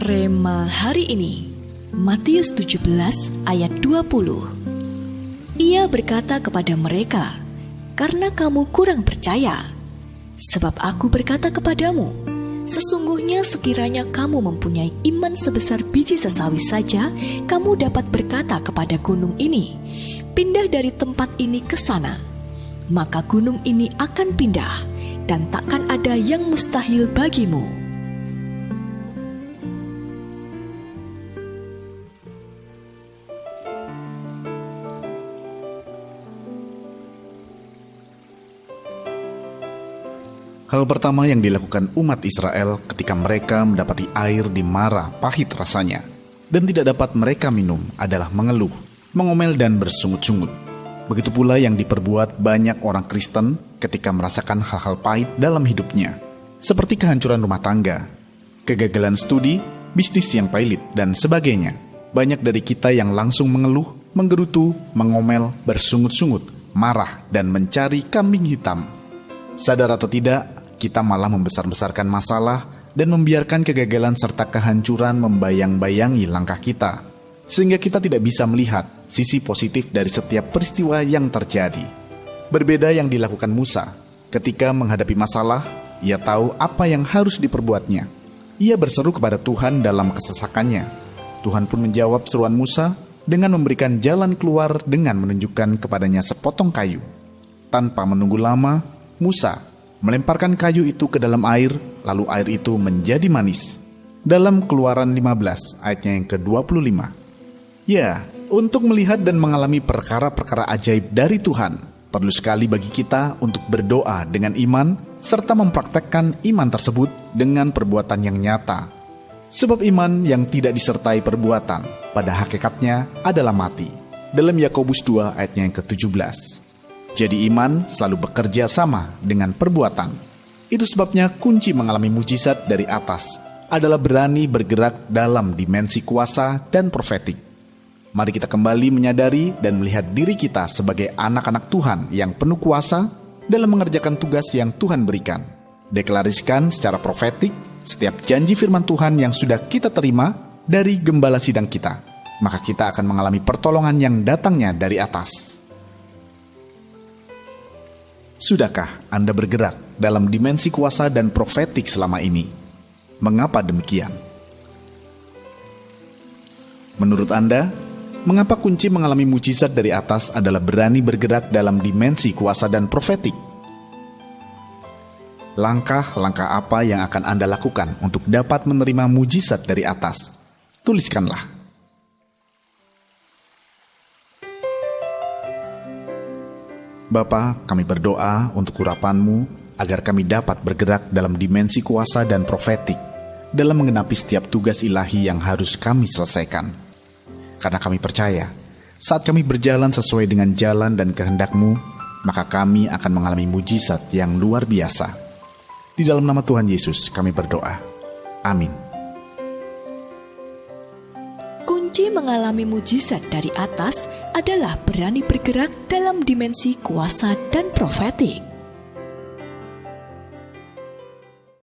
Rema hari ini, Matius 17 ayat 20. Ia berkata kepada mereka, "Karena kamu kurang percaya. Sebab aku berkata kepadamu, sesungguhnya sekiranya kamu mempunyai iman sebesar biji sesawi saja, kamu dapat berkata kepada gunung ini, pindah dari tempat ini ke sana. Maka gunung ini akan pindah, dan takkan ada yang mustahil bagimu." Hal pertama yang dilakukan umat Israel ketika mereka mendapati air di Marah pahit rasanya dan tidak dapat mereka minum adalah mengeluh, mengomel dan bersungut-sungut. Begitu pula yang diperbuat banyak orang Kristen ketika merasakan hal-hal pahit dalam hidupnya, seperti kehancuran rumah tangga, kegagalan studi, bisnis yang pailit, dan sebagainya. Banyak dari kita yang langsung mengeluh, menggerutu, mengomel, bersungut-sungut, marah, dan mencari kambing hitam. Sadar atau tidak, kita malah membesar-besarkan masalah dan membiarkan kegagalan serta kehancuran membayang-bayangi langkah kita, sehingga kita tidak bisa melihat sisi positif dari setiap peristiwa yang terjadi. Berbeda yang dilakukan Musa. Ketika menghadapi masalah, ia tahu apa yang harus diperbuatnya. Ia berseru kepada Tuhan dalam kesesakannya. Tuhan pun menjawab seruan Musa dengan memberikan jalan keluar dengan menunjukkan kepadanya sepotong kayu. Tanpa menunggu lama, Musa melemparkan kayu itu ke dalam air, lalu air itu menjadi manis. Dalam Keluaran 15 ayatnya yang ke-25. Ya, untuk melihat dan mengalami perkara-perkara ajaib dari Tuhan, perlu sekali bagi kita untuk berdoa dengan iman, serta mempraktekkan iman tersebut dengan perbuatan yang nyata. Sebab iman yang tidak disertai perbuatan, pada hakikatnya adalah mati. Dalam Yakobus 2 ayatnya yang ke-17. Jadi iman selalu bekerja sama dengan perbuatan. Itu sebabnya kunci mengalami mujizat dari atas adalah berani bergerak dalam dimensi kuasa dan profetik. Mari kita kembali menyadari dan melihat diri kita sebagai anak-anak Tuhan yang penuh kuasa dalam mengerjakan tugas yang Tuhan berikan. Deklarasikan secara profetik setiap janji firman Tuhan yang sudah kita terima dari gembala sidang kita. Maka kita akan mengalami pertolongan yang datangnya dari atas. Sudahkah Anda bergerak dalam dimensi kuasa dan profetik selama ini? Mengapa demikian? Menurut Anda, mengapa kunci mengalami mujizat dari atas adalah berani bergerak dalam dimensi kuasa dan profetik? Langkah-langkah apa yang akan Anda lakukan untuk dapat menerima mujizat dari atas? Tuliskanlah. Bapa, kami berdoa untuk urapan-Mu agar kami dapat bergerak dalam dimensi kuasa dan profetik dalam menggenapi setiap tugas ilahi yang harus kami selesaikan. Karena kami percaya, saat kami berjalan sesuai dengan jalan dan kehendak-Mu, maka kami akan mengalami mujizat yang luar biasa. Di dalam nama Tuhan Yesus kami berdoa. Amin. Kunci mengalami mujizat dari atas adalah berani bergerak dalam dimensi kuasa dan profetik.